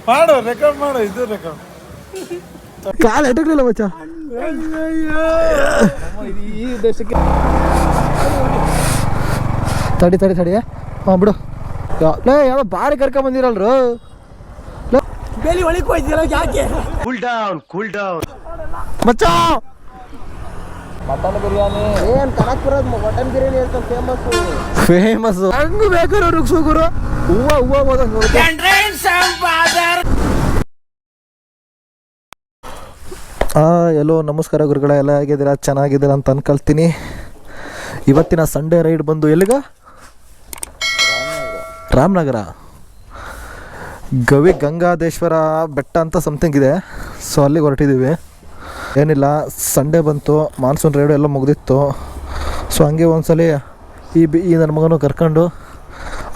ಮಾಡು ರೆಕಾರ್ಡ್ ಮಾಡು, ಇದು ರೆಕಾರ್ಡ್. ಕಾಲು ಎಟಕ್ಲಿಲ್ಲ ಮಚ್ಚ. ಈ ದೇಶಕ್ಕೆ ತಡಿ ತಡಿ ತಡಿ ಹಾಂ ಬಿಡು. ಯಾವ ಬಾರಿ ಕರ್ಕೊಂಡ್ ಬಂದಿರಲ್ರು. ಬೇಲಿ ಒಳಗೆ ಹೋಯ್ತಿಲ್ಲ ಯಾಕೆ? ಕೂಲ್ ಡೌನ್ ಮಚ್ಚ. ಮಟನ್ ಬಿರಿಯಾನಿ ಏನ್ ಕನಕ್ಪುರದ ಮಟನ್ ಬಿರಿಯಾನಿ ಅಂತ ಫೇಮಸ್. ಹಂಗು ಬೇಕಾದ್ರೆ ರುಗ್ಸುಗುರು ಹೂವ ಹೂವ ಹೋದಂಗೆ ಹೋಗುತ್ತೆ. ಎಲ್ಲೋ ನಮಸ್ಕಾರ ಗುರುಗಳ, ಎಲ್ಲ ಹೇಗಿದ್ದೀರಾ? ಚೆನ್ನಾಗಿದ್ದೀರಾ ಅಂತ ಅನ್ಕೊಳ್ತೀನಿ. ಇವತ್ತಿನ ಸಂಡೇ ರೈಡ್ ಬಂದು ಎಲ್ಲಿಗ? ರಾಮನಗರ ಗವಿ ಗಂಗಾಧೇಶ್ವರ ಬೆಟ್ಟ ಅಂತ ಸಮಥಿಂಗ್ ಇದೆ. ಸೊ ಅಲ್ಲಿಗೆ ಹೊರಟಿದ್ದೀವಿ. ಏನಿಲ್ಲ, ಸಂಡೇ ಬಂತು, ಮಾನ್ಸೂನ್ ರೈಡು ಎಲ್ಲ ಮುಗಿದಿತ್ತು. ಸೊ ಹಂಗೆ ಒಂದ್ಸಲಿ ಈ ನನ್ನ ಮಗನೂ ಕರ್ಕೊಂಡು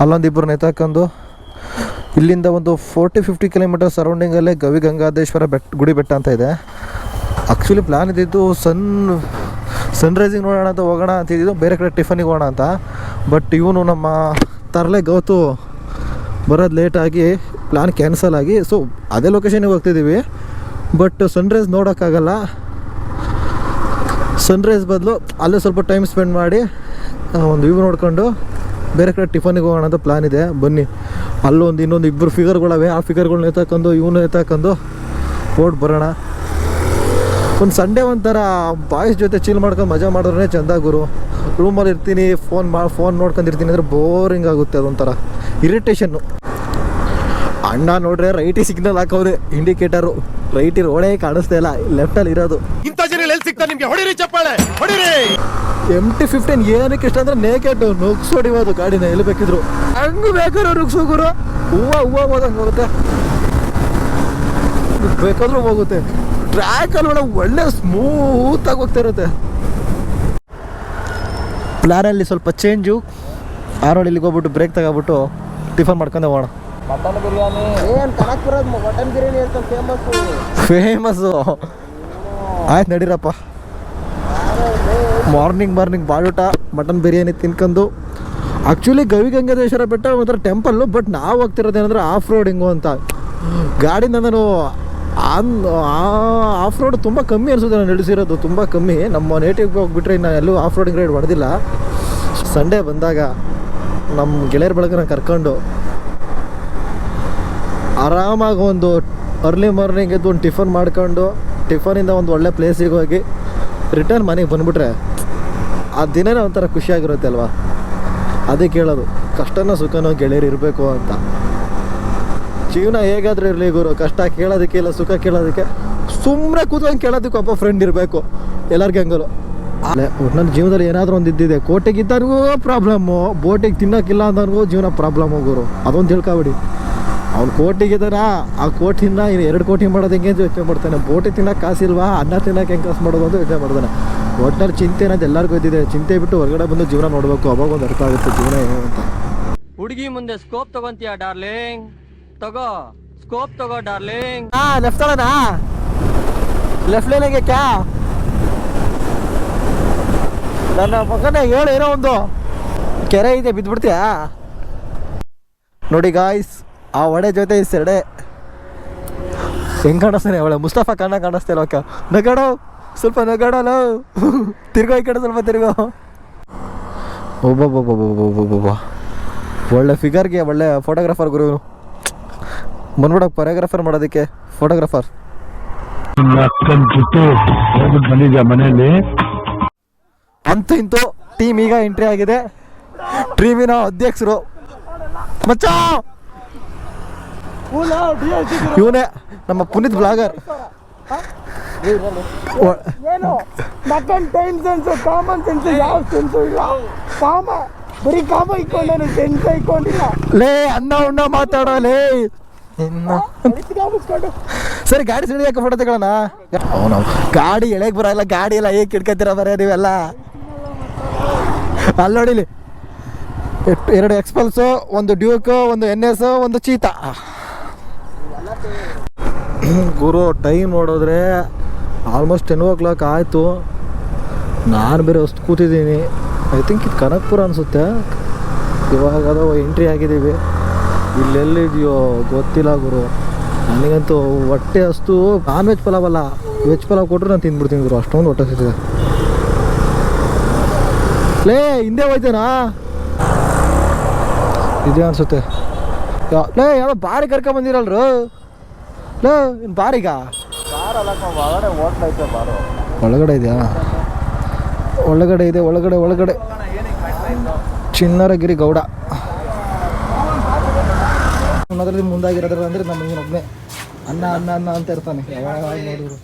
ಅಲ್ಲೊಂದಿಬ್ಬರು ನೆತಾಕೊಂಡು ಇಲ್ಲಿಂದ ಒಂದು 40-50 ಕಿಲೋಮೀಟರ್ ಸರೌಂಡಿಂಗಲ್ಲೇ ಗವಿ ಗಂಗಾಧೇಶ್ವರ ಗುಡಿ ಬೆಟ್ಟ ಅಂತ ಇದೆ. ಆ್ಯಕ್ಚುಲಿ ಪ್ಲ್ಯಾನ್ ಇದ್ದಿದ್ದು ಸನ್ರೈಸಿಂಗ್ ನೋಡೋಣ ಅಂತ ಹೋಗೋಣ ಅಂತಿದ್ದು, ಬೇರೆ ಕಡೆ ಟಿಫನಿಗೆ ಹೋಗೋಣ ಅಂತ. ಬಟ್ ಇವನು ನಮ್ಮ ತರಲೆ ಗೌತು ಬರೋದು ಲೇಟಾಗಿ ಪ್ಲ್ಯಾನ್ ಕ್ಯಾನ್ಸಲ್ ಆಗಿ, ಸೊ ಅದೇ ಲೊಕೇಶನಿಗೆ ಹೋಗ್ತಿದ್ದೀವಿ. ಬಟ್ ಸನ್ರೈಸ್ ನೋಡೋಕ್ಕಾಗಲ್ಲ. ಸನ್ರೈಸ್ ಬದಲು ಅಲ್ಲೇ ಸ್ವಲ್ಪ ಟೈಮ್ ಸ್ಪೆಂಡ್ ಮಾಡಿ ಒಂದು ವ್ಯೂ ನೋಡ್ಕೊಂಡು ಬೇರೆ ಕಡೆ ಟಿಫನಿಗೆ ಹೋಗೋಣ ಅಂತ ಪ್ಲ್ಯಾನ್ ಇದೆ. ಬನ್ನಿ, ಇನ್ನೊಂದು ಇಬ್ಬರು ಫಿಗರ್ಗಳವೆ, ಆ ಫಿಗರ್ಗಳನ್ನ ಎತ್ತಾಕೊಂಡು ಇವನು ಎತ್ತಾಕೊಂಡು ಓಡ್ ಬರೋಣ. ಒಂದು ಸಂಡೇ ಒಂಥರ ಬಾಯ್ಸ್ ಜೊತೆ ಚಿಲ್ ಮಾಡ್ಕೊಂಡು ಮಜಾ ಮಾಡಿದ್ರೆ ಚೆಂದ ಗುರು. ರೂಮಲ್ಲಿ ಇರ್ತೀನಿ, ಫೋನ್ ನೋಡ್ಕೊಂಡಿರ್ತೀನಿ ಅಂದರೆ ಬೋರಿಂಗ್ ಆಗುತ್ತೆ, ಅದೊಂಥರ ಇರಿಟೇಷನ್ನು. ಅಣ್ಣ ನೋಡ್ರೆ ರೈಟಿಗೆ ಸಿಗ್ನಲ್ ಹಾಕೋದೆ, ಇಂಡಿಕೇಟರು ರೈಟಿ ರೋಡೇ ಕಾಣಿಸ್ತಾ ಇಲ್ಲ, ಲೆಫ್ಟಲ್ಲಿ ಇರೋದು. ಇಂಥ ಜನ ಎಲ್ಲಿ ಸಿಗ್ತಾರೆ ನಿಮ್ಗೆ? ಹೊಡಿರಿ ಚಪ್ಪಾಳೆ ಹೊಡಿರಿ. MT-15 ಏನಕ್ಕೆ ಇಷ್ಟ ಅಂದರೆ ನೇಕೆಟ್ ನುಗ್ಸ್ ಹೊಡಿಬೋದು ಗಾಡಿನ ಎಲ್ಲಿ ಬೇಕಿದ್ರು. ಹಂಗೂ ಬೇಕಾದ್ರೆ ನುಗ್ಸುಗುರು ಹೂವ ಹೋದಂಗೆ ಹೋಗುತ್ತೆ, ಬೇಕಾದ್ರೂ ಹೋಗುತ್ತೆ. ಟ್ರ್ಯಾಕಲ್ಲಿ ಒಳ್ಳೆ ಸ್ಮೂತಾಗಿ ಹೋಗ್ತಾ ಇರುತ್ತೆ. ಪ್ಲ್ಯಾನಲ್ಲಿ ಸ್ವಲ್ಪ ಚೇಂಜು. ಇಲ್ಲಿಗೆ ಹೋಗ್ಬಿಟ್ಟು ಬ್ರೇಕ್ ತಗೊಬಿಟ್ಟು ಟಿಫನ್ ಮಾಡ್ಕೊಂಡೆ ಹೋಗೋಣ. ಮಟನ್ ಬಿರಿಯಾನಿ ಏನ್ ಕನಕ್ಪುರದ ಮಟನ್ ಬಿರಿಯಾನಿ ಅಂತ ಫೇಮಸ್ಸು. ಆಯ್ತು ನಡೀರಪ್ಪ. ಮಾರ್ನಿಂಗ್ ಬಾಳೂಟ ಮಟನ್ ಬಿರಿಯಾನಿ ತಿನ್ಕೊಂಡು. ಆ್ಯಕ್ಚುಲಿ ಗವಿ ಗಂಗಾಧೇಶ್ವರ ಬೆಟ್ಟ ಒಂಥರ ಟೆಂಪಲ್ಲು, ಬಟ್ ನಾವು ಹೋಗ್ತಿರೋದೇನೆಂದ್ರೆ ಆಫ್ ರೋಡಿಂಗು ಅಂತ. ಗಾಡಿಯಿಂದ ನಾನು ಆಫ್ ರೋಡ್ ತುಂಬ ಕಮ್ಮಿ ಅನಿಸುತ್ತೆ ನಾನು ನಡೆಸಿರೋದು, ತುಂಬ ಕಮ್ಮಿ. ನಮ್ಮ ನೇಟಿವ್ಗೆ ಹೋಗ್ಬಿಟ್ರೆ ನಾನು ಎಲ್ಲೂ ಆಫ್ ರೋಡಿಂಗ್ ರೈಡ್ ಹೊಡೆದಿಲ್ಲ. ಸಂಡೇ ಬಂದಾಗ ನಮ್ಮ ಗೆಳೆಯರ ಬಳಗನ ಕರ್ಕೊಂಡು ಆರಾಮಾಗಿ ಒಂದು ಅರ್ಲಿ ಮಾರ್ನಿಂಗ್ ಎದ್ದು ಒಂದು ಟಿಫನ್ ಮಾಡ್ಕೊಂಡು, ಟಿಫನಿಂದ ಒಂದು ಒಳ್ಳೆ ಪ್ಲೇಸಿಗೆ ಹೋಗಿ ರಿಟರ್ನ್ ಮನೆಗೆ ಬಂದುಬಿಟ್ರೆ ಆ ದಿನನೇ ಒಂಥರ ಖುಷಿಯಾಗಿರುತ್ತೆ ಅಲ್ವಾ. ಅದಕ್ಕೆ ಹೇಳೋದು, ಕಷ್ಟನೋ ಸುಖನೋ ಗೆಳೆಯರು ಇರಬೇಕು ಅಂತ. ಜೀವನ ಹೇಗಾದರೂ ಇರಲಿ ಗುರು, ಕಷ್ಟ ಕೇಳೋದಕ್ಕೆ ಇಲ್ಲ, ಸುಖ ಕೇಳೋದಕ್ಕೆ, ಸುಮ್ಮನೆ ಕೂತ್ಕೊಂಡು ಕೇಳೋದಕ್ಕೆ ಒಬ್ಬ ಫ್ರೆಂಡ್ ಇರಬೇಕು ಎಲ್ಲರಿಗೂ. ಹಂಗಲು ನನ್ನ ಜೀವನದಲ್ಲಿ ಏನಾದರೂ ಒಂದು ಇದ್ದಿದೆ. ಕೋಟಿಗಿದ್ದನಿಗೂ ಪ್ರಾಬ್ಲಮ್ಮು, ಬೋಟಿಗೆ ತಿನ್ನೋಕ್ಕಿಲ್ಲ ಅಂದನಿಗೂ ಜೀವನ ಪ್ರಾಬ್ಲಮ್ಮು ಗುರು. ಅದೊಂದು ತಿಳ್ಕೊಬಿಡಿ. ಅವ್ನು ಕೋಟಿಗಿದ್ದಾನ, ಆ ಕೋಟಿನ 2 ಕೋಟಿ ಮಾಡೋದು ಹೆಂಗೆ ಅಂತ ಯೋಚನೆ ಮಾಡ್ತಾನೆ. ಬೋಟಿ ತಿನ್ನೋಕೆ ಕಾಸಿಲ್ವಾ, ಅನ್ನ ತಿನ್ನೋಕೆ ಹೆಂಗೆ ಕಾಸು ಮಾಡೋದು ಅಂತ ಯೋಚನೆ ಮಾಡ್ತಾನೆ. ಒಟ್ಟಿನಲ್ಲಿ ಚಿಂತೆ ಅನ್ನೋದು ಎಲ್ಲರಿಗೂ ಇದ್ದಿದೆ. ಚಿಂತೆ ಬಿಟ್ಟು ಹೊರಗಡೆ ಬಂದು ಜೀವನ ನೋಡಬೇಕು, ಅವಾಗ ಒಂದು ಅರ್ಥ ಆಗುತ್ತೆ ಜೀವನ ಏನು ಅಂತ. ಹುಡುಗಿ ಮುಂದೆ ಸ್ಕೋಪ್ ತಗೊಂತೀಯ ಡಾರ್ಲಿಂಗ್? ತಗೋ ಸ್ಕೋಪ್ ತಗೋ ಡಾರ್ಲಿಂಗ್. ಲೆಫ್ಟ್ ಅಲ್ಲನಾ? ಲೆಫ್ಟ್ ಲೈನಿಗೆ ಕ್ಯಾ ನನ್ನ ಮಗನೇ ಹೇಳು, ಏನೋ ಒಂದು ಕೆರೆ ಇದೆ, ಬಿದ್ದುಬಿಡ್ತೀಯಾ? ನೋಡಿ ಗಾಯ್ಸ್, ಆ ಒಡೆ ಜೊತೆ ಈ ಸೆಡೆ ಹೆಂಗೆ ಕಾಣಿಸ್ತಾನೆ ಅವಳೆ, ಮುಸ್ತಫಾ ಖಾನ ಕಾಣಿಸ್ತಾ ಇಲ್ಲ. ಓಕೆ ನಗಾಡೋ, ಸ್ವಲ್ಪ ನಗಾಡೋಲ್ಲ, ತಿರ್ಗೋ ಈ ಕಡೆ ಸ್ವಲ್ಪ ತಿರ್ಗೋ. ಒಬ್ಬೊಬ್ಬೊಬ್ಬೊಬ್ಬೊಬ್ಬೊಬ್ಬ ಒಳ್ಳೆ ಫಿಗರ್ಗೆ ಒಳ್ಳೆ ಫೋಟೋಗ್ರಾಫರ್ ಗುರು. ಬಂದ್ಬಿಡೋಕೆ ಕೊರಿಯೋಗ್ರಾಫರ್ ಮಾಡೋದಕ್ಕೆ ಫೋಟೋಗ್ರಾಫರ್. ಮನೆಯಲ್ಲಿ ಅಂತೂ ಇಂತೂ ಟೀಮ್ ಈಗ ಎಂಟ್ರಿ ಆಗಿದೆ. ಟೀಮಿನ ಅಧ್ಯಕ್ಷರು ಮಚ್ಚ ಇವನೇ ನಮ್ಮ ಪುನೀತ್ ಬ್ಲಾಗರ್. ಲೇ ಅನ್ನ ಉಣ್ಣ ಮಾತಾಡೋಲೇ. ಸರಿ ಗಾಡಿ ಸಿಡಿ ಯಾಕೆ ಫೋಟೋ ತಗೊಳ್ಳೋಣ? ಅವನು ಗಾಡಿ ಎಳೆಗೆ ಬರಲ್ಲ, ಗಾಡಿ ಎಲ್ಲ ಹೇಗೆ ಕಿಡ್ಕೊತೀರ ಬರ ನೀವೆಲ್ಲ. ಅಲ್ಲಿ ನೋಡಿಲಿ, 2 ಎಕ್ಸ್ಪಲ್ಸು, ಒಂದು ಡ್ಯೂಕ್, ಒಂದು NS, ಒಂದು ಚೀತಾ. ಗುರು ಟೈಮ್ ನೋಡಿದ್ರೆ ಆಲ್ಮೋಸ್ಟ್ 10 o'clock ಆಯಿತು. ನಾನು ಬೇರೆ ಅಷ್ಟು ಕೂತಿದ್ದೀನಿ. ಐ ಥಿಂಕ್ ಇದು ಕನಕ್ಪುರ ಅನಿಸುತ್ತೆ. ಇವಾಗ ಅದು ಎಂಟ್ರಿ ಆಗಿದ್ದೀವಿ. ಇಲ್ಲೆಲ್ಲಿದೆಯೋ ಗೊತ್ತಿಲ್ಲ ಗುರು. ನನಗಂತೂ ಹೊಟ್ಟೆ ಅಷ್ಟು ನಾನ್ ವೆಜ್ ಪಲಾವ್ ಅಲ್ಲ, ವೆಜ್ ಪಲಾವ್ ಕೊಟ್ಟರು ನಾನು ತಿಂದ್ಬಿಡ್ತೀನಿ ಗುರು, ಅಷ್ಟೊಂದು ಹೊಟ್ಟೆ ಹಸಿತಿದೆ. ಲೇ ಹಿಂದೆ ಹೋಯ್ತೇನಾ ಇದೇ ಅನ್ಸುತ್ತೆ. ಲೇ ಯಾವ ಬಾರಿ ಕರ್ಕೊಂಬಂದಿರಲ್ರು ಲೇ ಇನ್ನು ಬಾರಿಗ ಒಳಗಡೆ ಇದೆಯಾ? ಒಳಗಡೆ ಇದೆ, ಒಳಗಡೆ ಚಿನ್ನರಗಿರಿ ಗೌಡ ಅದರಲ್ಲಿ ಮುಂದಾಗಿರೋದ್ರ ಅಂದರೆ ನಮ್ಮ ಒಬ್ಬನೇ ಅನ್ನ ಅನ್ನ ಅನ್ನ ಅಂತ ಇರ್ತಾನೆ ಯಾವಾಗ ನೋಡಿದ್ರು.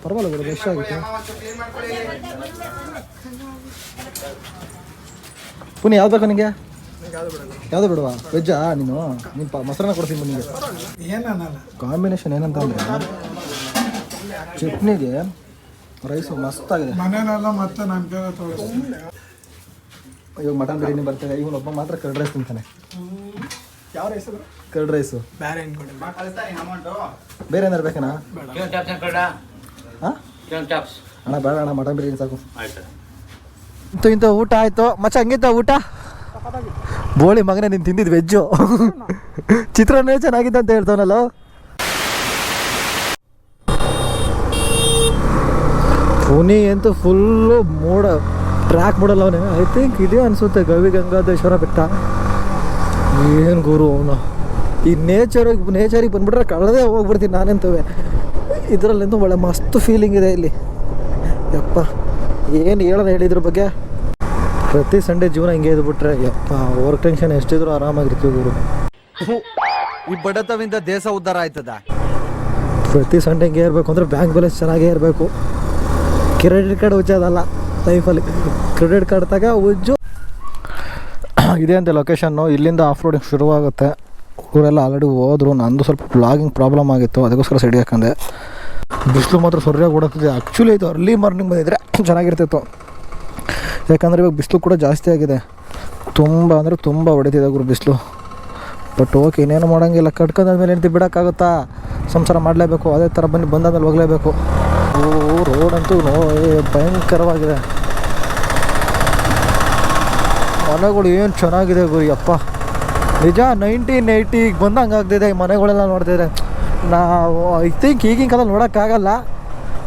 ಪರವಾಗಿಲ್ಲ ಗುರು, ಬೆಸ್ಟ್ ಆಗಿತ್ತು. ಪುನಃ ಯಾವ್ದು ಬೇಕಾ ನಿನಗೆ? ಯಾವುದು ಬಿಡುವ? ವೆಜ್ಜಾ ನೀನು? ಮೊಸರನ್ನ ಕೊಡ್ತೀನಿ ನಿಮಗೆ. ಕಾಂಬಿನೇಷನ್ ಏನಂತ ಅಂದರೆ ಚಟ್ನಿಗೆ ರೈಸು ಮಸ್ತಾಗಿದೆ. ಇವಾಗ ಮಟನ್ ಬಿರಿಯಾನಿ ಬರ್ತದೆ, ಇವನೊಬ್ಬ ಮಾತ್ರ ಕರ್ಡ್ ರೈಸ್ ತಿಂತಾನೆ. ಯಾವ ರೈಸು? Curd rice. ಬೇರೆ ಏನಾರು ಬೇಕಣ್ಣ? ಹಾಂ ಅಣ್ಣ ಬೇಡ ಅಣ್ಣ, ಮಟನ್ ಬಿರಿಯಾನಿ ಸಾಕು. ಇಂಥ ಊಟ ಆಯಿತು ಮಚ್ಚ. ಹಂಗಿತ್ತ ಊಟ? ಬೋಳಿ ಮಗನೇ ನೀನು ತಿಂದಿದ್ದು ವೆಜ್ಜು. ಚಿತ್ರಾನ್ನ ಚೆನ್ನಾಗಿತ್ತು ಅಂತ ಹೇಳ್ತಾವನಲ್ಲ. ಪುನಿ ಅಂತೂ ಫುಲ್ಲು ಮೋಡ ಟ್ರ್ಯಾಕ್ ಮಾಡಲ್ಲ ಅವನೇ. ಐ ಥಿಂಕ್ ಇದೇ ಅನಿಸುತ್ತೆ ಗವಿ ಗಂಗಾಧೇಶ್ವರ ಬೆಟ್ಟ. ಏನು ಗುರು ಅವನು ಈ ನೇಚರಿಗೆ ಬಂದ್ಬಿಟ್ರೆ ಕಳೆದೇ ಹೋಗ್ಬಿಡ್ತೀನಿ ನಾನೆಂತವೇ. ಇದರಲ್ಲಿಂದ ಒಳ್ಳೆ ಮಸ್ತ್ ಫೀಲಿಂಗ್ ಇದೆ ಇಲ್ಲಿ. ಯಪ್ಪ ಏನು ಹೇಳೋಣ ಹೇಳಿದ್ರ ಬಗ್ಗೆ. ಪ್ರತಿ ಸಂಡೇ ಜೀವನ ಹಿಂಗೆ ಇದ್ಬಿಟ್ರೆ ಯಪ್ಪ ವರ್ಕ್ ಟೆನ್ಷನ್ ಎಷ್ಟಿದ್ರು ಆರಾಮಾಗಿರ್ತೀವಿ ಗುರು. ಈ ಬಡತವಿಂದ ದೇಶ ಉದ್ಧಾರ ಆಯ್ತದ. ಪ್ರತಿ ಸಂಡೇ ಹಿಂಗೆ ಇರಬೇಕು ಅಂದರೆ ಬ್ಯಾಂಕ್ ಬ್ಯಾಲೆನ್ಸ್ ಚೆನ್ನಾಗೇ ಇರಬೇಕು. ಕ್ರೆಡಿಟ್ ಕಾರ್ಡ್ ಉಜ್ಜೋದಲ್ಲ ಲೈಫಲ್ಲಿ. ಕ್ರೆಡಿಟ್ ಕಾರ್ಡ್ ತಗ ಉಜ್ಜು. ಇದೆ ಅಂತ ಲೊಕೇಶನ್ನು. ಇಲ್ಲಿಂದ ಆಫ್ ರೋಡಿಂಗ್ ಶುರುವಾಗುತ್ತೆ. ಊರೆಲ್ಲ ಆಲ್ರೆಡಿ ಹೋದ್ರು. ನಂದು ಸ್ವಲ್ಪ ಬ್ಲಾಗಿಂಗ್ ಪ್ರಾಬ್ಲಮ್ ಆಗಿತ್ತು, ಅದಕ್ಕೋಸ್ಕರ ಸೈಡ್ ಹಾಕಂದೆ. ಬಿಸಿಲು ಮಾತ್ರ ಸರಿಯಾಗಿ ಓಡಾಡ್ತಿದೆ. ಆ್ಯಕ್ಚುಲಿ ಇದು ಅರ್ಲಿ ಮಾರ್ನಿಂಗ್ ಬಂದಿದ್ರೆ ಚೆನ್ನಾಗಿರ್ತಿತ್ತು. ಯಾಕಂದರೆ ಇವಾಗ ಬಿಸಿಲು ಕೂಡ ಜಾಸ್ತಿ ಆಗಿದೆ. ತುಂಬ ಅಂದರೆ ತುಂಬ ಹೊಡಿತಿದೆ ಗುರು ಬಿಸಿಲು. ಬಟ್ ಓಕೆ, ಇನ್ನೇನು ಮಾಡೋಂಗಿಲ್ಲ. ಕಟ್ಕೊಂಡಾದ್ಮೇಲೆ ಹೆಂಡ್ತಿ ಬಿಡೋಕ್ಕಾಗುತ್ತಾ? ಸಂಸಾರ ಮಾಡಲೇಬೇಕು. ಅದೇ ಥರ ಬಂದಾದ್ಮೇಲೆ ಹೋಗಲೇಬೇಕು. ರೋಡ್ ಅಂತೂ ಭಯಂಕರವಾಗಿದೆ. ಮನೆಗಳು ಏನು ಚೆನ್ನಾಗಿದೆ ಗುರು ಯಪ್ಪ. ನಿಜ 1980 ಬಂದಂಗೆ ಆಗ್ತಿದೆ ಈ ಮನೆಗಳೆಲ್ಲ ನೋಡ್ತಿದ್ರೆ. ನಾವು ಐ ಥಿಂಕ್ ಈಗಿನ ಕಾಲ ನೋಡೋಕ್ಕಾಗಲ್ಲ.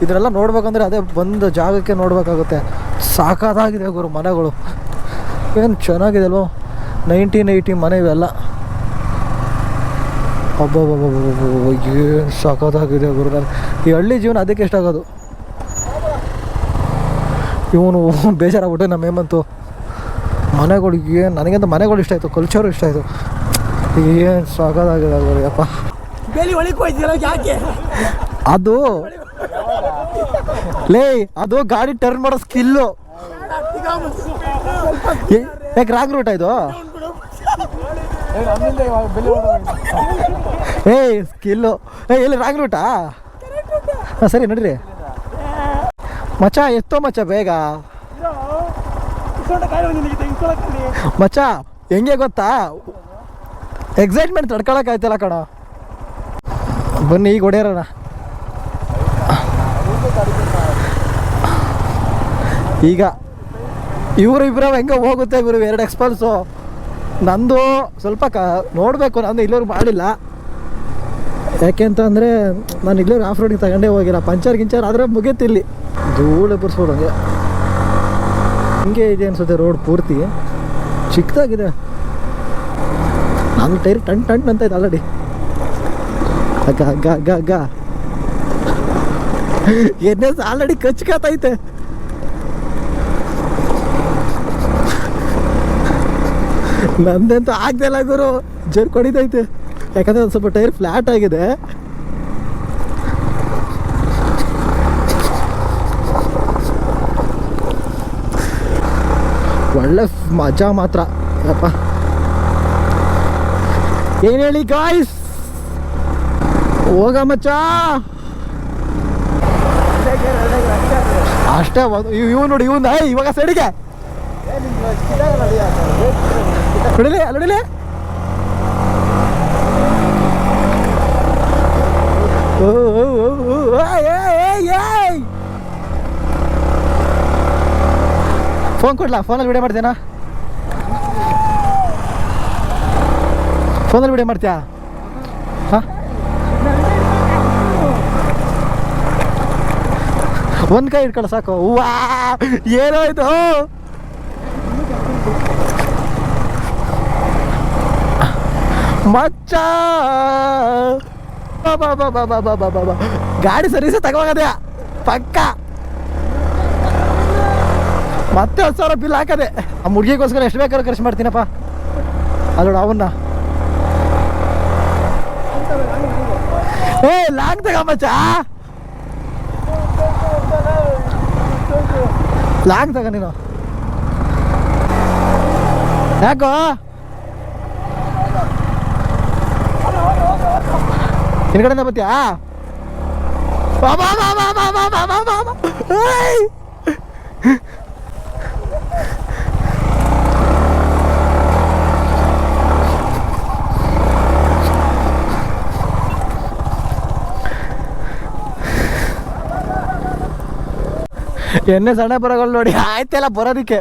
ಇದನ್ನೆಲ್ಲ ನೋಡ್ಬೇಕಂದ್ರೆ ಅದೇ ಬಂದು ಜಾಗಕ್ಕೆ ನೋಡಬೇಕಾಗುತ್ತೆ. ಸಾಕಾಗಿದೆ ಗುರು ಮನೆಗಳು. ಏನು ಚೆನ್ನಾಗಿದೆ ಅಲ್ವೋ 1980 ಮನೆ ಇವೆಲ್ಲ. ಅಬ್ಬಬ್ಬಬ್ಬ ಏನು ಸಾಕಾಗಿದೆ ಗುರು. ನಾನು ಈ ಹಳ್ಳಿ ಜೀವನ ಅದಕ್ಕೆ ಇಷ್ಟ ಆಗೋದು. ಇವನು ಬೇಜಾರಾಗ್ಬಿಟ್ಟೆ ನಮ್ಮ ಹೇಮಂತು. ಮನೆಗಳು ಏನು ನನಗಂತ ಮನೆಗಳು ಇಷ್ಟ ಆಯಿತು, ಕಲ್ಚರು ಇಷ್ಟ ಆಯಿತು. ಏನು ಸಾಕಾಗಿದೆ ಗುರು ಯಪ್ಪ. ಯಾಕೆ ಅದು ಲೇ ಅದು ಗಾಡಿ ಟರ್ನ್ ಮಾಡೋ ಸ್ಕಿಲ್ಲು. ಯಾಕೆ ರಾಂಗ್ ರೂಟ ಇದು? ಸ್ಕಿಲ್ಲು. ಎಲ್ಲಿ ರಾಂಗ್ ರೂಟಾ? ಹಾಂ ಸರಿ ನಡ್ರಿ ಮಚ್ಚ. ಎತ್ತೋ ಮಚ್ಚ ಬೇಗ ಮಚ್ಚ. ಹೆಂಗೆ ಗೊತ್ತಾ, ಎಕ್ಸೈಟ್ಮೆಂಟ್ ತಡ್ಕೊಳಕ್ಕಾಯ್ತಲ್ಲ ಕಣ. ಬನ್ನಿ ಈಗ ಹೊಡೆಯೋಣ. ಈಗ ಇಬ್ಬರು ಹೆಂಗೆ ಹೋಗುತ್ತೆ ಗುರು 2 ಎಕ್ಸ್ಪಲ್ಸು. ನಂದು ಸ್ವಲ್ಪ ನೋಡಬೇಕು. ನಂದು ಇಲ್ಲವ್ರು ಮಾಡಿಲ್ಲ. ಯಾಕೆ ಅಂತ ಅಂದರೆ ನಾನು ಇಲ್ಲವ್ರು ಆಫ್ ರೋಡಿಗೆ ತಗೊಂಡೇ ಹೋಗಿಲ್ಲ. ಗಿಂಚರ್ ಆದರೆ ಮುಗಿತಿಲ್ಲಿ ಧೂಳೆ ಬರ್ಸ್ಬೋದು. ಹಂಗೆ ಇದೆ ಅನ್ಸುತ್ತೆ ರೋಡ್ ಪೂರ್ತಿ. ಚಿಕ್ಕದಾಗಿದೆ. ನಾನು ಟೈರ್ ಟಣ್ ಅಂತ ಇದೆ ಆಲ್ರೆಡಿ. ಎಣ್ಣೆ ಆಲ್ರೆಡಿ ಕಚ್ಕಾತೈತೆ. ನಂದಂತೂ ಆಗ್ತಿಲ್ಲ ಗುರು, ಜರ್ಕ್ ಹೊಡಿತೈತೆ. ಯಾಕಂದರೆ ಒಂದು ಸ್ವಲ್ಪ ಟೈರ್ ಫ್ಲ್ಯಾಟ್ ಆಗಿದೆ. ಒಳ್ಳೆ ಮಜಾ ಮಾತ್ರ ಯಪ್ಪ. ಏನು ಹೇಳಿ ಗಾಯ್ಸ್, ಹೋಗ ಮಚ್ಚ ಅಷ್ಟೇ. ಇವ್ ನೋಡಿ ಇವನ್ ಇವಾಗ ಸೈಡಿಗೆ ಹೊಡಿಲಿ ಅಲ್ಲೊಡಿಲಿ. ಫೋನ್ ಕೊಡ್ಲಾ? ಫೋನಲ್ಲಿ ವಿಡಿಯೋ ಮಾಡ್ತೇನಾ? ಫೋನಲ್ಲಿ ವಿಡಿಯೋ ಮಾಡ್ತೀಯಾ? ಹಾಂ, ಒಂದು ಕೈ ಇಟ್ಕೊಳ್ಳೋ ಸಾಕು. ವಾ, ಏನೋ ಇದು. ಮಚ್ಚ ಬಾ ಗಾಡಿ ಸರ್ವಿಸ್ ತಗೋಗದೆ ಪಕ್ಕ. ಮತ್ತೆ 10,000 ಬಿಲ್ ಹಾಕದೆ. ಆ ಮುಡ್ಗಿಗೋಸ್ಕರ ಎಷ್ಟು ಬೇಕಾದ್ರೂ ಖರ್ಚು ಮಾಡ್ತೀನಪ್ಪ. ಅಲ್ಲೋಡ ಅವನ್ನ ಲಾಂಗ್ ತಗ ಮಚ್ಚ, ಲಾಂಗ್ ತಗ ನೀನು. ಯಾಕೋ ಹಿಂದ್ಗಡೆಯಿಂದ ಬತ್ತೀಯಾ? ಎಣ್ಣೆ ಸಣ್ಣ ಬರಗಳು ನೋಡಿ. ಆಯ್ತಲ್ಲ ಬರೋದಿಕ್ಕೆ.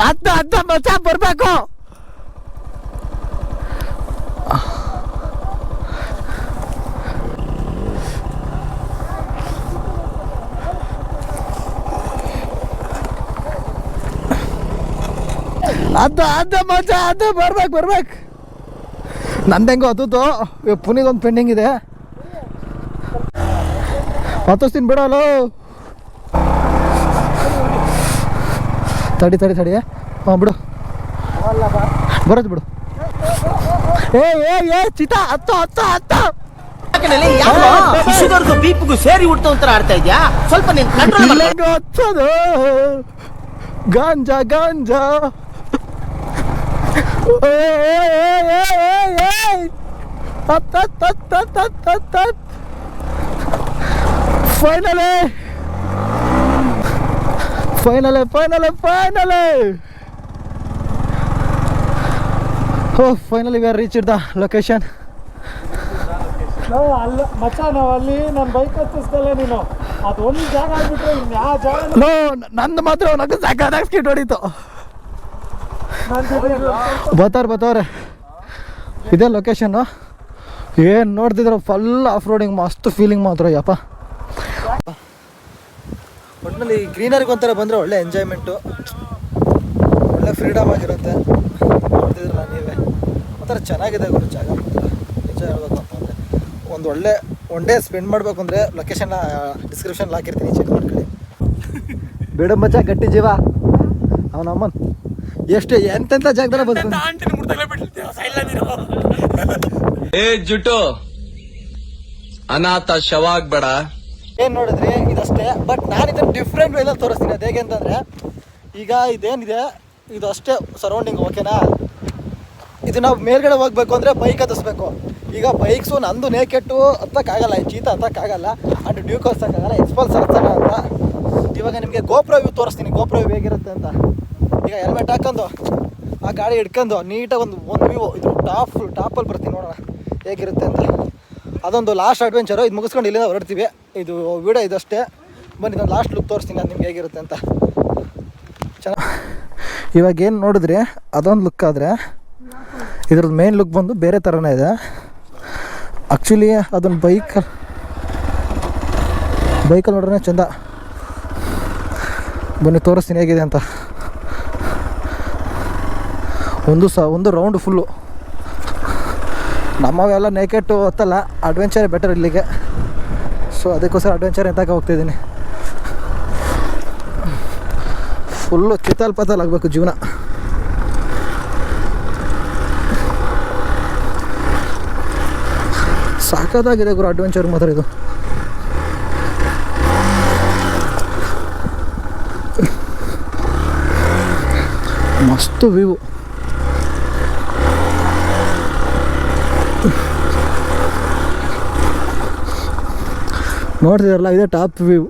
ಅದ್ದ ಮಚ್ಚ ಬರ್ಬೇಕು. ಅದ್ದ ಮಚ್ಚ ಬರ್ಬೇಕು. ನಂದು ಹೆಂಗೋ ಅದದ್ದು ಪುನಿದೊಂದು ಪೆಂಡಿಂಗ್ ಇದೆ. ಹತ್ತಿಸ್ತೀನಿ ಬಿಡೋಲ್ಲ. ತಡಿ ಹಾಂ ಬಿಡು, ಬರೋದು ಬಿಡು. ಏ ಚಿತ ಹತ್ತು ಬೀಪ್ಗೂ ಸೇರಿ ಹುಟ್ಟು ಅಂತ ಆಡ್ತಾ ಇದ್ಯಾ? ಸ್ವಲ್ಪ ನೀನ್ ಕಂಟ್ರೋಲ್ ಹಚ್ಚೋದು. ಗಾಂಜಾ finally finally we are reached the location. ನಾವು ಅಲ್ಲ ಮಚ್ಚ, ನಾವು ಅಲ್ಲಿ ನನ್ನ ಬೈಕ್ ಹತ್ತಿಸ್ದಲ್ಲ ನೀನು ಅದೊಂದು ಜಾಗ ಆಗ್ಬಿಟ್ರೆ ಯಾವ ಜಾಗ ನಂದು ಮಾತ್ರ ನನಗೆ ಸಾಕಾದಾಗ ಸ್ಕಿಟ್ ಹೊಡಿತು. ಬತ್ತವ್ರೆ ಇದೇ ಲೊಕೇಶನ್ನು. ಏನು ನೋಡ್ತಿದ್ರು ಫುಲ್ ಆಫ್ ರೋಡಿಂಗ್, ಮಸ್ತ್ ಫೀಲಿಂಗ್ ಮಾತ್ರ. ಯಪ್ಪ ಒಟ್ಟಿನಲ್ಲಿ ಗ್ರೀನರಿಗೆ ಒಂಥರ ಬಂದರೆ ಒಳ್ಳೆ ಎಂಜಾಯ್ಮೆಂಟು, ಒಳ್ಳೆ ಫ್ರೀಡಮ್ ಆಗಿರುತ್ತೆ. ನೋಡ್ತಿದ್ರಲ್ಲ ನೀವೇ, ಒಂಥರ ಚೆನ್ನಾಗಿದೆ ಗುರು ಜಾಗ. ನಿಜ ಹೇಳ್ಬೇಕು ಅಂತಂದರೆ ಒಂದು ಒಳ್ಳೆ ಒನ್ ಡೇ ಸ್ಪೆಂಡ್ ಮಾಡಬೇಕು ಅಂದರೆ ಲೊಕೇಶನ್ ಡಿಸ್ಕ್ರಿಪ್ಷನ್ ಹಾಕಿರ್ತೀನಿ, ಚೆಕ್ ಮಾಡ್ಕೊಳ್ಳಿ. ಬಿಡು ಮಚ್ಚ, ಗಟ್ಟಿ ಜೀವ ಅವನಮ್ಮನ್. ಎಷ್ಟು ಎಂತೆಂಥ ಜಾಗದಲ್ಲಿ ಬಂತು. ಏ ಜುಟು ಅನಾಥ ಶವ ಆಗ್ಬೇಡ. ಏನು ನೋಡಿದ್ರಿ ಇದಷ್ಟೇ, ಬಟ್ ನಾನು ಇದನ್ನು ಡಿಫ್ರೆಂಟ್ ವೇದಲ್ಲಿ ತೋರಿಸ್ತೀನಿ. ಅದು ಹೇಗೆ ಅಂತಂದರೆ, ಈಗ ಇದೇನಿದೆ ಇದು ಅಷ್ಟೇ ಸರೌಂಡಿಂಗ್, ಓಕೆನಾ? ಇದು ನಾವು ಮೇಲ್ಗಡೆ ಹೋಗ್ಬೇಕು ಅಂದರೆ ಬೈಕ್ ಹತ್ತಿಸ್ಬೇಕು. ಈಗ ಬೈಕ್ಸು ನಂದು ನೇಕೆಟ್ಟು ಹತ್ತಕ್ಕಾಗಲ್ಲ, ಚೀತ ಹತ್ತಕ್ಕಾಗಲ್ಲ, ಆ್ಯಂಡ್ ಡ್ಯೂಕ್ ಹತ್ತಕ್ಕಾಗಲ್ಲ, ಎಕ್ಸ್ಪಲ್ಸರ್ ಹತ್ತಲ್ಲ ಅಂತ. ಇವಾಗ ನಿಮಗೆ ಗೋಪ್ರೋ ವ್ಯೂ ತೋರಿಸ್ತೀನಿ, ಗೋಪ್ರೋ ವ್ಯೂ ಹೇಗಿರುತ್ತೆ ಅಂತ. ಈಗ ಹೆಲ್ಮೆಟ್ ಹಾಕೊಂಡು ಆ ಗಾಡಿ ಹಿಡ್ಕೊಂಡು ನೀಟಾಗಿ ಒಂದು ವ್ಯೂ, ಇದು ಟಾಪಲ್ಲಿ ಬರ್ತೀನಿ, ನೋಡೋಣ ಹೇಗಿರುತ್ತೆ ಅಂತ. ಅದೊಂದು ಲಾಸ್ಟ್ ಅಡ್ವೆಂಚರು. ಇದು ಮುಗಿಸ್ಕೊಂಡು ಇಲ್ಲಿಂದ ಹೊರಡ್ತೀವಿ. ಇದು ವಿಡಿಯೋ ಇದಷ್ಟೇ. ಬನ್ನಿ ಇದೊಂದು ಲಾಸ್ಟ್ ಲುಕ್ ತೋರಿಸ್ತೀನಿ ಅದು ನಿಮ್ಗೆ ಹೇಗಿರುತ್ತೆ ಅಂತ. ಚೆನ್ನಾಗಿ ಇವಾಗ ಏನು ನೋಡಿದ್ರಿ ಅದೊಂದು ಲುಕ್. ಆದರೆ ಇದ್ರದ್ದು ಮೇನ್ ಲುಕ್ ಬಂದು ಬೇರೆ ಥರನೇ ಇದೆ. ಆ್ಯಕ್ಚುಲಿ ಅದೊಂದು ಬೈಕಲ್ಲಿ ನೋಡ್ರೆ ಚೆಂದ. ಬನ್ನಿ ತೋರಿಸ್ತೀನಿ ಹೇಗಿದೆ ಅಂತ. ಒಂದು ರೌಂಡ್ ಫುಲ್ಲು. ನಮ್ಮವೆಲ್ಲ ನೇಕೆಟ್ಟು ಹೊತ್ತಲ್ಲ, ಅಡ್ವೆಂಚರೇ ಬೆಟರ್ ಇಲ್ಲಿಗೆ. ಸೊ ಅದಕ್ಕೋಸ್ಕರ ಅಡ್ವೆಂಚರ್ ಎಂತಾಗ ಹೋಗ್ತಿದ್ದೀನಿ. ಫುಲ್ಲು ಚಿತ್ತಲ್ ಪತ್ತಲ್ ಆಗಬೇಕು ಜೀವನ. ಸಾಕಾಗಿದೆ ಗುರು ಅಡ್ವೆಂಚರ್ ಮಾತ್ರ ಇದು. ಮಸ್ತ್ ವ್ಯೂ. ನೋಡ್ತಿದಾರಲ್ಲ, ಇದೇ ಟಾಪ್ ವ್ಯೂ.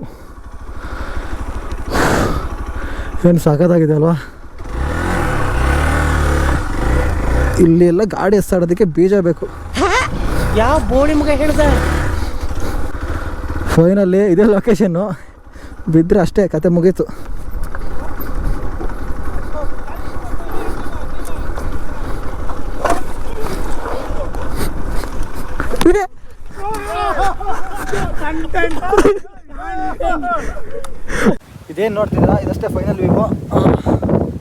ಏನು ಸಾಕಾಗಿದೆ ಅಲ್ವಾ? ಇಲ್ಲಿ ಎಲ್ಲ ಗಾಡಿ ಎಸ್ತಾಡೋದಕ್ಕೆ ಬೀಜ ಬೇಕು. ಯಾವ ಬೋಡಿ ಮಗ ಹೇಳ್ದ? ಫೈನಲ್ಲಿ ಇದೇ ಲೊಕೇಶನ್ನು. ಬಿದ್ದರೆ ಅಷ್ಟೇ, ಕತೆ ಮುಗೀತು. ಇದೇನು ನೋಡ್ತಿದ್ದೀರಾ ಇದಷ್ಟೇ ಫೈನಲ್ ವ್ಯೂ.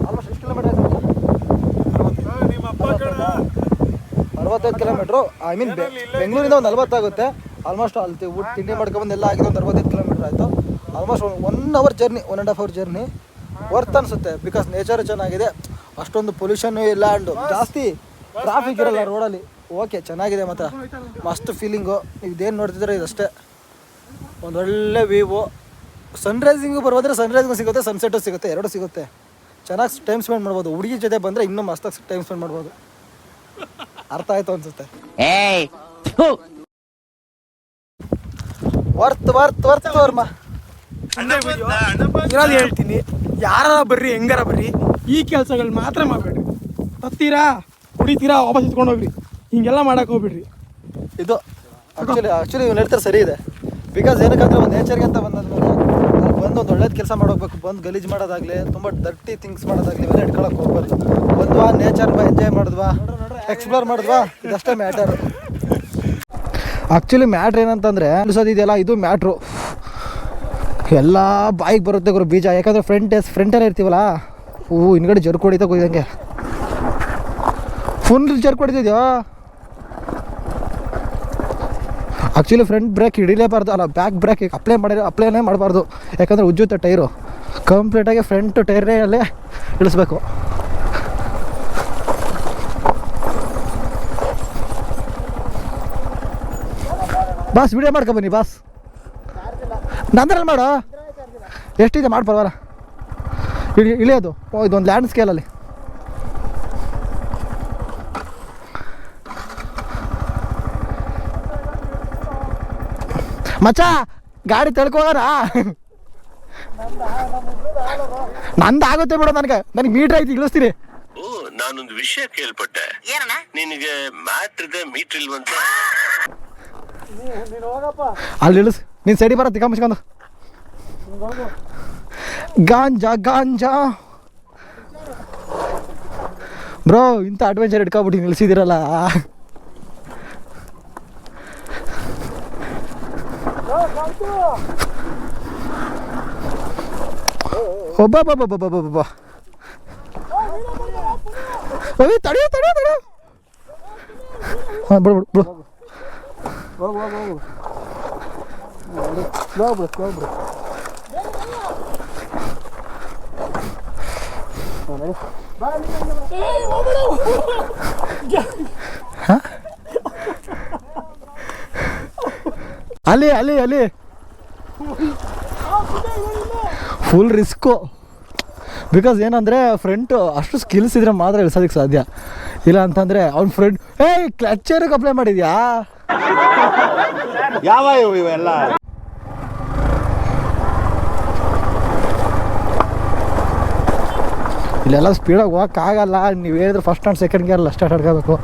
ಆಲ್ಮೋಸ್ಟ್ ಎಷ್ಟು ಕಿಲೋಮೀಟರ್ ಆಯ್ತು? 65 ಕಿಲೋಮೀಟ್ರು. ಐ ಮೀನ್ ಬೆಂಗಳೂರಿಂದ ಒಂದು 40 ಆಗುತ್ತೆ. ಆಲ್ಮೋಸ್ಟ್ ಅಲ್ಲಿ ಊಟ ತಿಂಡಿ ಮಾಡ್ಕೊಬಂದು ಎಲ್ಲ ಆಗಿದೆ. ಒಂದು 65 ಕಿಲೋಮೀಟ್ರ್ ಆಯಿತು. Almost 1 hour journey, 1.5 hour journey worth ಅನಿಸುತ್ತೆ. ಬಿಕಾಸ್ ನೇಚರ್ ಚೆನ್ನಾಗಿದೆ, ಅಷ್ಟೊಂದು ಪೊಲ್ಯೂಷನ್ನು ಇಲ್ಲ, ಆ್ಯಂಡ್ ಜಾಸ್ತಿ ಟ್ರಾಫಿಕ್ ಇರಲ್ಲ ರೋಡಲ್ಲಿ. ಓಕೆ, ಚೆನ್ನಾಗಿದೆ ಮಾತ್ರ, ಮಸ್ತ್ ಫೀಲಿಂಗು. ಇದೇನು ನೋಡ್ತಿದ್ರೆ ಇದಷ್ಟೇ ಒಂದೊಳ್ಳೆ ವ್ಯೂವು. ಸನ್ರೈಸಿಂಗು ಬರ್ಬೋದ್ರೆ ಸನ್ರೈಸಿಂಗು ಸಿಗುತ್ತೆ, ಸನ್ಸೆಟ್ಟು ಸಿಗುತ್ತೆ, ಎರಡೂ ಸಿಗುತ್ತೆ. ಚೆನ್ನಾಗಿ ಟೈಮ್ ಸ್ಪೆಂಡ್ ಮಾಡ್ಬೋದು. ಹುಡುಗಿ ಜೊತೆ ಬಂದರೆ ಇನ್ನೂ ಮಸ್ತಾಗಿ ಟೈಮ್ ಸ್ಪೆಂಡ್ ಮಾಡ್ಬೋದು. ಅರ್ಥ ಆಯ್ತು ಅನ್ಸುತ್ತೆ. ವರ್ತ್ ವರ್ತ್ ವರ್ತ್ ವರ್ಮ ಇರೋದು ಹೇಳ್ತೀನಿ, ಯಾರ ಬರ್ರಿ ಹೆಂಗಾರ ಬರ್ರಿ, ಈ ಕೆಲಸಗಳು ಮಾತ್ರ ಮಾಡಬೇಡ್ರಿ. ತತ್ತೀರಾ ಕುಡಿತೀರಾ ವಾಪಸ್ ಇಟ್ಕೊಂಡು ಹೋಗ್ರಿ, ಹಿಂಗೆಲ್ಲ ಮಾಡಕ್ಕೆ ಹೋಗ್ಬಿಡ್ರಿ. ಇದು ಆ್ಯಕ್ಚುಲಿ ಇವ್ನು ಹೇಳ್ತಾರೆ ಸರಿ ಇದೆ. ಬಿಕಾಸ್ ಏನಕ್ಕಂದ್ರೆ ಒಂದು ನೇಚರ್ಗೆ ಅಂತ ಬಂದಾದ್ಮೇಲೆ ಅಲ್ಲಿ ಬಂದು ಒಂದು ಒಳ್ಳೇದು ಕೆಲಸ ಮಾಡೋಗ್ಬೇಕು. ಬಂದು ಗಲೀಜು ಮಾಡೋದಾಗಲಿ, ತುಂಬ ಡರ್ಟಿ ಥಿಂಗ್ಸ್ ಮಾಡೋದಾಗಲಿ ಇವೆಲ್ಲ ಇಟ್ಕೊಳಕ್ಕೆ ಹೋಗ್ಬಾರ್ದು. ಬಂದ್ವಾ ನೇಚರ್ ಎಂಜಾಯ್ ಮಾಡಿದ್ವಾ, ಎಕ್ಸ್ಪ್ಲೋರ್ ಮಾಡಿದ್ವಾ, ಇದಷ್ಟೇ ಮ್ಯಾಟರು. ಆ್ಯಕ್ಚುಲಿ ಮ್ಯಾಟ್ರ್ ಏನಂತಂದರೆ ಅನಿಸೋದಿದೆಯಲ್ಲ, ಇದು ಮ್ಯಾಟ್ರು. ಎಲ್ಲ ಬಾಯಿಗೆ ಬರುತ್ತೆ ಗುರು ಬೀಜ. ಯಾಕಂದರೆ ಫ್ರಂಟಲ್ಲೇ ಇರ್ತೀವಲ್ಲ, ಹಿಂದ್ಗಡೆ ಜರ್ಕ್ ಹೊಡಿತಾ ಹೋಗಿದಂಗೆ ಫುಲ್ ಜರ್ಕ್ ಹೊಡಿತಿದ್ಯೋ. ಆ್ಯಕ್ಚುಲಿ ಫ್ರಂಟ್ ಬ್ರೇಕ್ ಹಿಡಿಲೇಬಾರ್ದು, ಅಲ್ಲ ಬ್ಯಾಕ್ ಬ್ರೇಕ್ ಅಪ್ಲೈನೇ ಮಾಡಬಾರ್ದು. ಯಾಕಂದರೆ ಉಜ್ಜುತ್ತೆ ಟೈರು. ಕಂಪ್ಲೀಟಾಗಿ ಫ್ರಂಟ್ ಟೈರಲ್ಲೇ ಇಳಿಸ್ಬೇಕು. ಬಾಸ್ ವಿಡಿಯೋ ಮಾಡ್ಕೊಬನ್ನಿ ಬಾಸ್. ನಂದ್ರಲ್ಲಿ ಮಾಡೋ, ಎಷ್ಟಿದೆ ಮಾಡಿ ಪರವಾಗಿಲ್ಲ. ಇಳಿಯೋದು ಇದೊಂದು ಲ್ಯಾಂಡ್ ಸ್ಕೇಲಲ್ಲಿ. ಮಚ್ಚ ಗಾಡಿ ತಳ್ಕೋಗಾರ ನಂದು ಆಗುತ್ತೆ ಬಿಡೋ. ನನಗೆ ಮೀಟ್ರ್ ಐತಿ, ಇಳಿಸ್ತೀರಿ. ನಾನೊಂದು ವಿಷಯ ಕೇಳ್ಪಟ್ಟೆ, ನಿನಗೆ ಮ್ಯಾಟ್ರಿದೆ ಮೀಟ್ರ್ ಇಲ್ವಂತ. ಅಲ್ಲಿ ಇಳಿಸ್, ನೀನು ಸೈಡಿ ಬರ ತಿಕ್ಕ ಮುಚ್ಕೊಂಡು. ಗಾಂಜಾ ಗಾಂಜಾ ಬ್ರೋ, ಇಂಥ ಅಡ್ವೆಂಚರ್ ಇಟ್ಕೊಬಿಟ್ಟು ನಿಲ್ಸಿದ್ದೀರಲ್ಲ. ಒಬ್ಬ ತಡೆಯೋ ಹಾಂ ಬಿಡು ಬಿಡು ಅಲ್ಲಿ ಫುಲ್ ರಿಸ್ಕು. ಬಿಕಾಸ್ ಏನಂದರೆ ಫ್ರಂಟು ಅಷ್ಟು ಸ್ಕಿಲ್ಸ್ ಇದ್ರೆ ಮಾತ್ರ ಇಳಿಸೋದಕ್ಕೆ ಸಾಧ್ಯ. ಇಲ್ಲ ಅಂತಂದರೆ ಅವ್ನ ಫ್ರೆಂಡ್ ಕ್ಲಚ್ಚರಿಗೆ ಅಪ್ಲೈ ಮಾಡಿದ್ಯಾ? ಯಾವ ಇವೆಲ್ಲ ಇಲ್ಲೆಲ್ಲ ಸ್ಪೀಡಾಗಿ ಹೋಗೋಕ್ಕಾಗಲ್ಲ. ನೀವು ಹೇಳಿದ್ರೆ ಫಸ್ಟ್ ಆ್ಯಂಡ್ ಸೆಕೆಂಡ್ ಗೇರಲ್ಲಿ ಸ್ಟಾರ್ಟ್ ಆಡ್ಕೋಬೇಕು.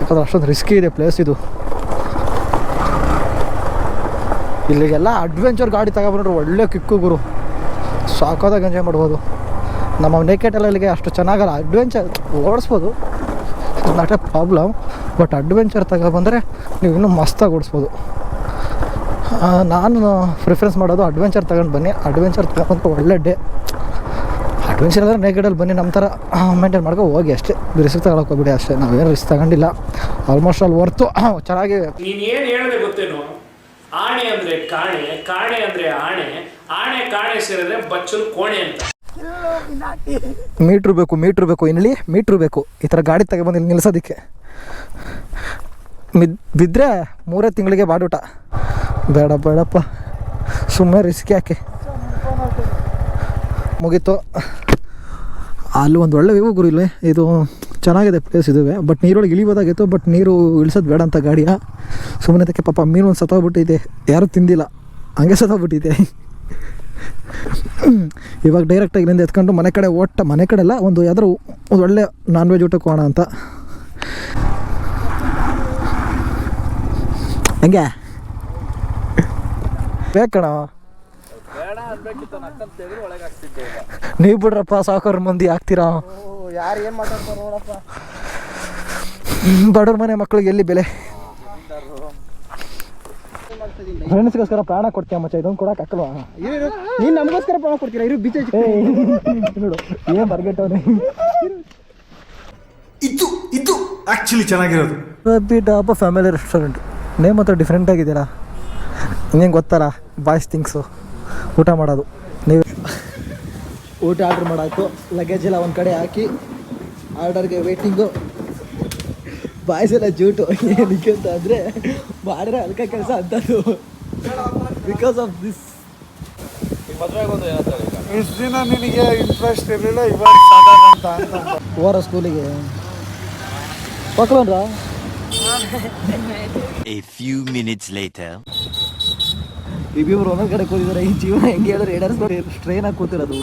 ಯಾಕಂದ್ರೆ ಅಷ್ಟೊಂದು ರಿಸ್ಕಿ ಇದೆ ಪ್ಲೇಸ್ ಇದು. ಇಲ್ಲಿಗೆಲ್ಲ ಅಡ್ವೆಂಚರ್ ಗಾಡಿ ತಗೊಬಂದ್ರೆ ಒಳ್ಳೆ ಕಿಕ್ಕು ಗುರು, ಸಾಕೋದಾಗ ಎಂಜಾಯ್ ಮಾಡ್ಬೋದು. ನಮ್ಮ ನೇಕೆಟಲ್ಲಿ ಇಲ್ಲಿಗೆ ಅಷ್ಟು ಚೆನ್ನಾಗಲ್ಲ. ಅಡ್ವೆಂಚರ್ ಓಡಿಸ್ಬೋದು, not a problem. But adventure ತಗೊಬಂದರೆ ನೀವು ಇನ್ನೂ ಮಸ್ತಾಗಿ ಓಡಿಸ್ಬೋದು. ನಾನು ಪ್ರಿಫರೆನ್ಸ್ ಮಾಡೋದು ಅಡ್ವೆಂಚರ್ ತಗೊಂಡು ಬನ್ನಿ. ಅಡ್ವೆಂಚರ್ ತಗೊಂಡ್ರೆ ಒಳ್ಳೆ ಡೇ. ಅಡ್ವೆಂಚರ್ ಅಂದರೆ ನೇಕೆಡಲ್ಲಿ ಬನ್ನಿ, ನಮ್ಮ ಥರ ಮೇಂಟೈನ್ ಮಾಡ್ಕೊ ಹೋಗಿ ಅಷ್ಟೇ. ರಿಸ್ಕ್ ತಗೊಳಕ್ಕೆ ಹೋಗ್ಬಿಡಿ ಅಷ್ಟೇ. ನಾವೇನು ರಿಸ್ಕ್ ತಗೊಂಡಿಲ್ಲ. ಆಲ್ಮೋಸ್ಟ್ ಅಲ್ಲಿ ಹೊರ್ತು ಚೆನ್ನಾಗಿ. ನೀನು ಏನು ಹೇಳಿದೆ ಗೊತ್ತೇನು? ಆಣೆ ಅಂದರೆ ಕಾಣೆ, ಕಾಣೆ ಅಂದರೆ ಆಣೆ, ಆಣೆ ಕಾಣೆ ಸೇರಿದ್ರೆ ಬಚ್ಚಲು ಕೋಣೆ ಅಂತ. ಮೀಟ್ರ್ ಬೇಕು ಇಲ್ಲಿ ಮೀಟ್ರ್ ಬೇಕು. ಈ ಥರ ಗಾಡಿ ತಗೊಬಂದು ಇಲ್ಲಿ ನಿಲ್ಸೋದಕ್ಕೆ. ಬಿದ್ದರೆ 3 ತಿಂಗಳಿಗೆ ಬಾಡೂಟ. ಬೇಡಪ್ಪ, ಸುಮ್ಮನೆ ರಿಸ್ಕ್ ಯಾಕೆ. ಮುಗೀತು. ಅಲ್ಲಿ ಒಂದು ಒಳ್ಳೆ ವ್ಯೂ ಗುರು. ಇಲ್ಲಿ ಇದು ಚೆನ್ನಾಗಿದೆ ಪ್ಲೇಸ್ ಇದುವೆ. ಬಟ್ ನೀರೊಳಗೆ ಇಳಿಬೋದಾಗಿತ್ತು, ಬಟ್ ನೀರು ಇಳಿಸೋದು ಬೇಡ ಅಂತ ಗಾಡಿಯ. ಸುಮ್ಮನೆ ಅದಕ್ಕೆ ಪಾಪ ಮೀನು ಒಂದು ಸತ್ತೋಗ್ಬಿಟ್ಟಿದೆ, ಯಾರೂ ತಿಂದಿಲ್ಲ, ಹಂಗೆ ಸತ್ತೋಗ್ಬಿಟ್ಟಿದೆ. ಇವಾಗ ಡೈರೆಕ್ಟಾಗಿ ಇಲ್ಲಿಂದ ಎತ್ಕೊಂಡು ಮನೆ ಕಡೆ ಎಲ್ಲ ಒಂದು ಯಾವ್ದಾರು ಒಂದು ಒಳ್ಳೆ ನಾನ್ ವೆಜ್ ಊಟಕ್ಕೆ ಹೋಗೋಣ ಅಂತ. ಹಂಗೆ ಬೇಕಣ ನೀವು ಬಿಡ್ರಪ್ಪ ಸಾಕೋರ್ ಮಂದಿ ಆಗ್ತೀರಾ. ಯಾರು ಏನ್ ಮಾತಾಡ್ತಾರ ನೋಡಪ್ಪ. ಬಡವ್ರ ಮನೆ ಮಕ್ಕಳಿಗೆ ಎಲ್ಲಿ ಬೆಲೆ. ಫ್ರೆಂಡ್ಸ್ಗೋಸ್ಕರ ಪ್ರಾಣ ಕೊಡ್ತೀಯ ಮಚ್ಚ, ಇದೊಂದು ಕೊಡಕ್ಕೆ ಹಾಕಲ್ವಾ? ನೀನ್ ನಮಗೋಸ್ಕರ ಪ್ರಾಣ ಕೊಡ್ತೀರಾ? ಇರು ಬೀಚ್ ನೋಡು ಏನ್ ಬರ್ಗೆಟ್ಟವ್ರೆ. ಇದು ಆಕ್ಚುಲಿ ಚೆನ್ನಾಗಿರೋದು. ರಬ್ಬಿ ಡಾಬಾ ಫ್ಯಾಮಿಲಿ ರೆಸ್ಟೋರೆಂಟ್ ನೇಮ್ ಮಾತ್ರ ಡಿಫ್ರೆಂಟ್ ಆಗಿದ್ದೀರಾ. ಇನ್ನೇನು ಗೊತ್ತಲ್ಲ ಬಾಯ್ಸ್ ಥಿಂಗ್ಸು ಊಟ ಮಾಡೋದು. ನೀವು ಊಟ ಆರ್ಡ್ರ್ ಮಾಡಾಯ್ತು, ಲಗೇಜ್ ಎಲ್ಲ ಒಂದು ಕಡೆ ಹಾಕಿ ಆರ್ಡರ್ಗೆ ವೇಟಿಂಗು. ಬಾಯ್ಸ್ ಎಲ್ಲ ಜೂಟು ಏನಕ್ಕೆ ಅಂತ ಅಂದರೆ ಮಾಡಿದ್ರೆ ಅಲ್ಕ ಕೆಲಸ ಅಂತದ್ದು. ಬಿಕಾಸ್ ಆಫ್ ದಿಸ್ ಇಷ್ಟು ದಿನ ನಿನಗೆ ಇಂಟ್ರೆಸ್ಟ್ ಇರಲಿಲ್ಲ, ಇವಾಗ ಸಾಧಾರಣ ಅಂತ ಹೋರ ಸ್ಕೂಲಿಗೆ ಮಕ್ಕಳನ್ರ. A few minutes later. ಇಬ್ಬಿಬ್ರು ಒಂದೊಂದು ಕಡೆ ಕೂತಿದ್ದಾರೆ. ಈ ಜೀವನ ಹೆಂಗೆ ಹೇಳಿದ್ರೆ 2 ಸ್ಟ್ರೈನ್ ಆಗಿ ಕೂತಿರೋದು.